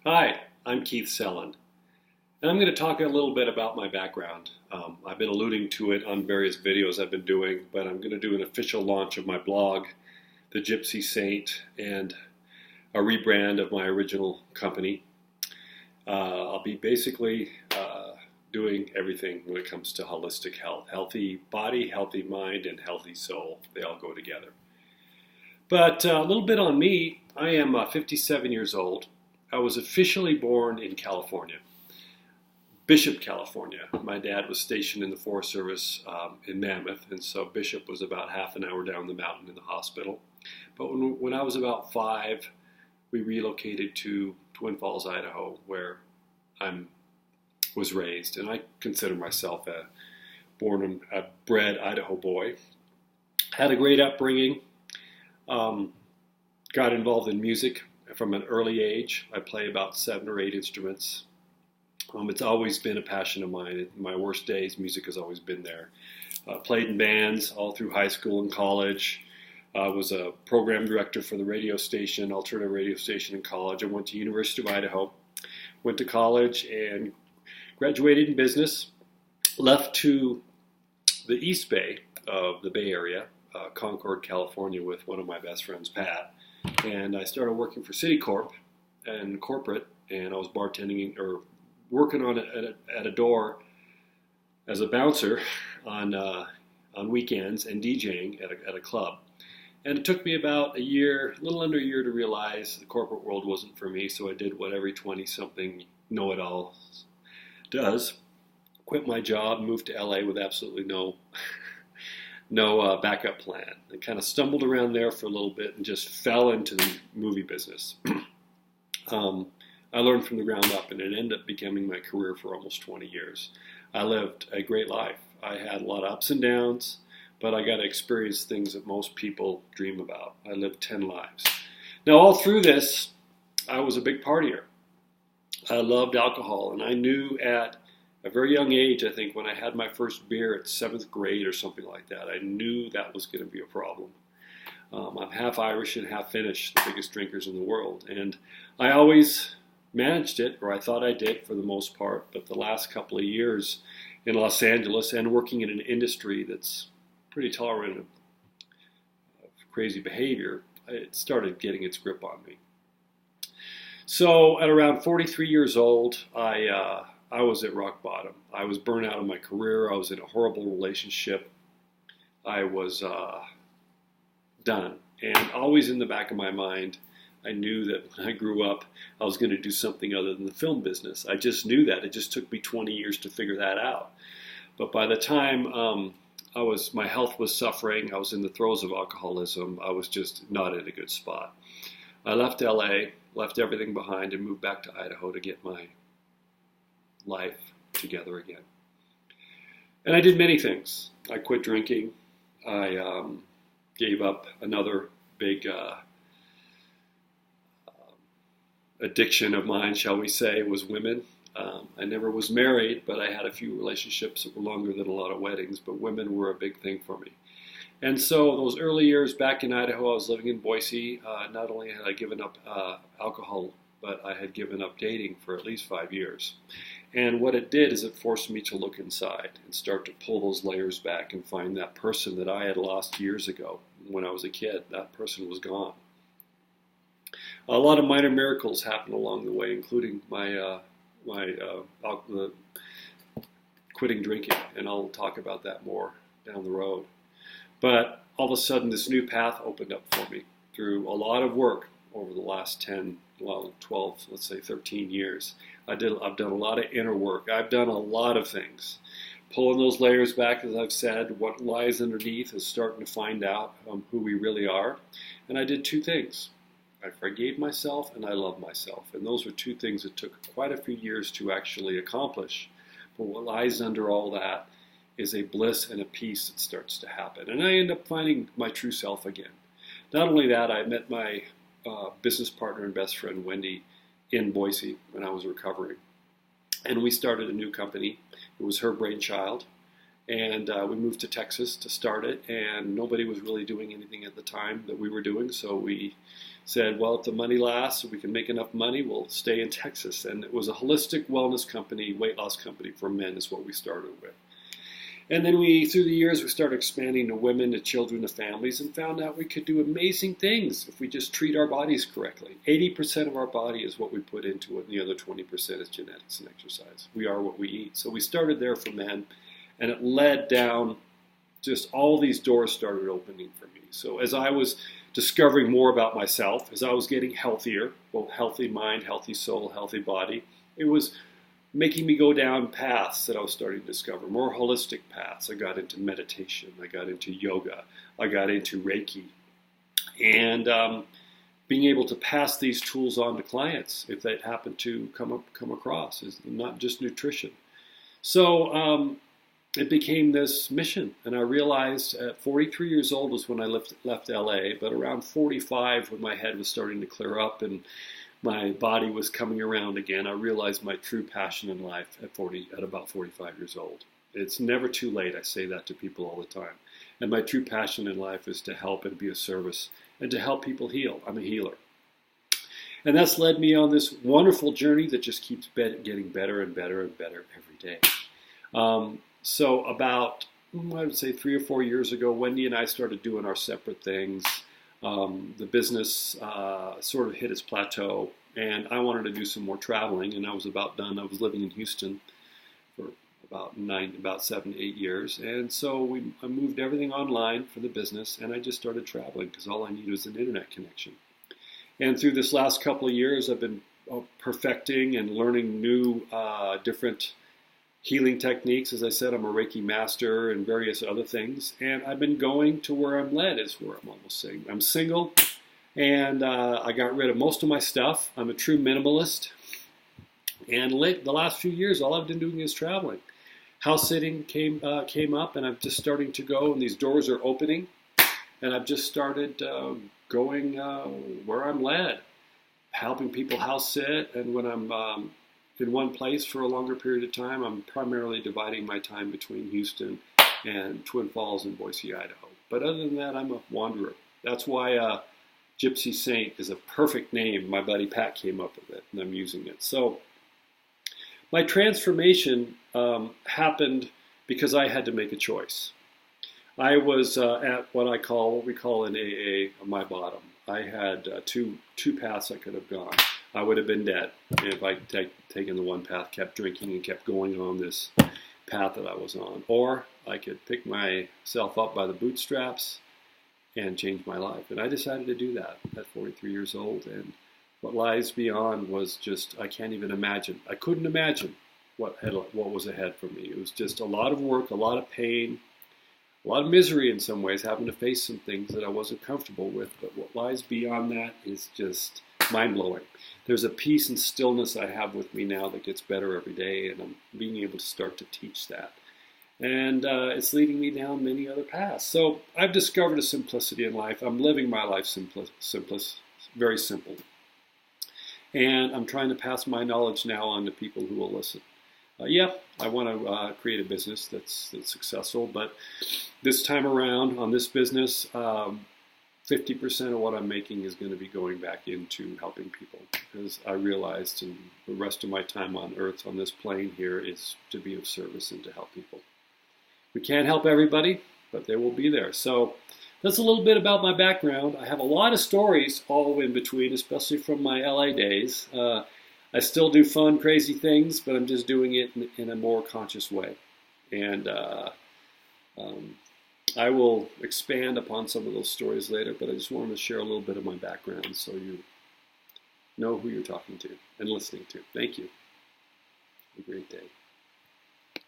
Hi, I'm Keith Sellen, and I'm going to talk a little bit about my background. I've been alluding to it on various videos I've been doing, but I'm going to do an official launch of my blog, The Gypsy Saint, and a rebrand of my original company. I'll be basically doing everything when it comes to holistic health. Healthy body, healthy mind, and healthy soul. They all go together. But a little bit on me. I am 57 years old. I was officially born in California, Bishop, California. My dad was stationed in the Forest Service in Mammoth, and so Bishop was about half an hour down the mountain in the hospital. But when I was about 5, we relocated to Twin Falls, Idaho, where I was raised, and I consider myself a born and a bred Idaho boy. Had a great upbringing. Got involved in music from an early age. I play about 7 or 8 instruments. It's always been a passion of mine. In my worst days, music has always been there. Played in bands all through high school and college. Was a program director for the radio station, alternative radio station in college. I went to University of Idaho. Went to college and graduated in business. Left to the East Bay of the Bay Area, Concord, California, with one of my best friends, Pat. And I started working for Citicorp and corporate, and I was bartending or working at a door as a bouncer on weekends and DJing at a club. And it took me about a little under a year, to realize the corporate world wasn't for me. So I did what every 20-something know-it-all does: quit my job, moved to LA with absolutely no backup plan. I kind of stumbled around there for a little bit and just fell into the movie business. I learned from the ground up, and it ended up becoming my career for almost 20 years. I lived a great life. I had a lot of ups and downs, but I got to experience things that most people dream about. I lived 10 lives. Now, all through this, I was a big partier. I loved alcohol, and I knew at a very young age, I think, when I had my first beer at 7th grade or something like that, I knew that was going to be a problem. I'm half Irish and half Finnish, the biggest drinkers in the world. And I always managed it, or I thought I did for the most part. But the last couple of years in Los Angeles and working in an industry that's pretty tolerant of crazy behavior, it started getting its grip on me. So at around 43 years old, I was at rock bottom. I was burnt out of my career. I was in a horrible relationship. I was done. And always in the back of my mind, I knew that when I grew up, I was going to do something other than the film business. I just knew that. It just took me 20 years to figure that out. But by the time my health was suffering, I was in the throes of alcoholism, I was just not in a good spot. I left LA, left everything behind, and moved back to Idaho to get my life together again. And I did many things. I quit drinking. I gave up another big addiction of mine, shall we say, was women. I never was married, but I had a few relationships that were longer than a lot of weddings, but women were a big thing for me. And so those early years back in Idaho, I was living in Boise. Not only had I given up alcohol, but I had given up dating for at least 5 years. And what it did is it forced me to look inside and start to pull those layers back and find that person that I had lost years ago. When I was a kid, that person was gone. A lot of minor miracles happened along the way, including my quitting drinking, and I'll talk about that more down the road. But all of a sudden, this new path opened up for me through a lot of work over the last 12, let's say 13 years. I've done a lot of inner work. I've done a lot of things. Pulling those layers back, as I've said, what lies underneath is starting to find out who we really are. And I did 2 things. I forgave myself and I loved myself. And those were 2 things that took quite a few years to actually accomplish. But what lies under all that is a bliss and a peace that starts to happen. And I end up finding my true self again. Not only that, I met my business partner and best friend, Wendy, in Boise when I was recovering. And we started a new company. It was her brainchild. And we moved to Texas to start it. And nobody was really doing anything at the time that we were doing. So we said, well, if the money lasts, if we can make enough money, we'll stay in Texas. And it was a holistic wellness company, weight loss company for men is what we started with. And then through the years, we started expanding to women, to children, to families, and found out we could do amazing things if we just treat our bodies correctly. 80% of our body is what we put into it, and the other 20% is genetics and exercise. We are what we eat. So we started there for men, and it led down, just all these doors started opening for me. So as I was discovering more about myself, as I was getting healthier, both healthy mind, healthy soul, healthy body, it was making me go down paths that I was starting to discover, more holistic paths. I got into meditation, I got into yoga, I got into Reiki, and being able to pass these tools on to clients if they happen to come across, is not just nutrition. So it became this mission, and I realized at 43 years old was when I left LA, but around 45, when my head was starting to clear up and my body was coming around again, I realized my true passion in life at about 45 years old. It's never too late. I say that to people all the time. And my true passion in life is to help and be of service and to help people heal. I'm a healer. And that's led me on this wonderful journey that just keeps getting better and better and better every day. So about, I would say 3 or 4 years ago, Wendy and I started doing our separate things. The business sort of hit its plateau, and I wanted to do some more traveling, and I was about done. I was living in Houston for about 7, 8 years, and so I moved everything online for the business, and I just started traveling because all I needed was an internet connection. And through this last couple of years, I've been perfecting and learning new, different healing techniques. As I said, I'm a Reiki master and various other things. And I've been going to where I'm led, is where I'm almost saying. I'm single, and I got rid of most of my stuff. I'm a true minimalist. And the last few years, all I've been doing is traveling. House sitting came up, and I'm just starting to go, and these doors are opening. And I've just started going where I'm led, helping people house sit. And when I'm in one place for a longer period of time, I'm primarily dividing my time between Houston and Twin Falls and Boise, Idaho. But other than that, I'm a wanderer. That's why Gypsy Saint is a perfect name. My buddy Pat came up with it, and I'm using it. So my transformation happened because I had to make a choice. I was at what we call in AA my bottom. I had two paths I could have gone. I would have been dead if I'd taken the one path, kept drinking, and kept going on this path that I was on. Or I could pick myself up by the bootstraps and change my life. And I decided to do that at 43 years old. And what lies beyond was just, I can't even imagine. I couldn't imagine what was ahead for me. It was just a lot of work, a lot of pain, a lot of misery in some ways, having to face some things that I wasn't comfortable with. But what lies beyond that is just mind-blowing. There's a peace and stillness I have with me now that gets better every day, and I'm being able to start to teach that. And it's leading me down many other paths. So I've discovered a simplicity in life. I'm living my life very simple. And I'm trying to pass my knowledge now on to people who will listen. I want to create a business that's successful, but this time around on this business, 50% of what I'm making is going to be going back into helping people, because I realized in the rest of my time on earth, on this plane here, is to be of service and to help people. We can't help everybody, but they will be there. So that's a little bit about my background. I have a lot of stories all in between, especially from my LA days. I still do fun, crazy things, but I'm just doing it in a more conscious way. And I will expand upon some of those stories later, but I just wanted to share a little bit of my background so you know who you're talking to and listening to. Thank you. Have a great day.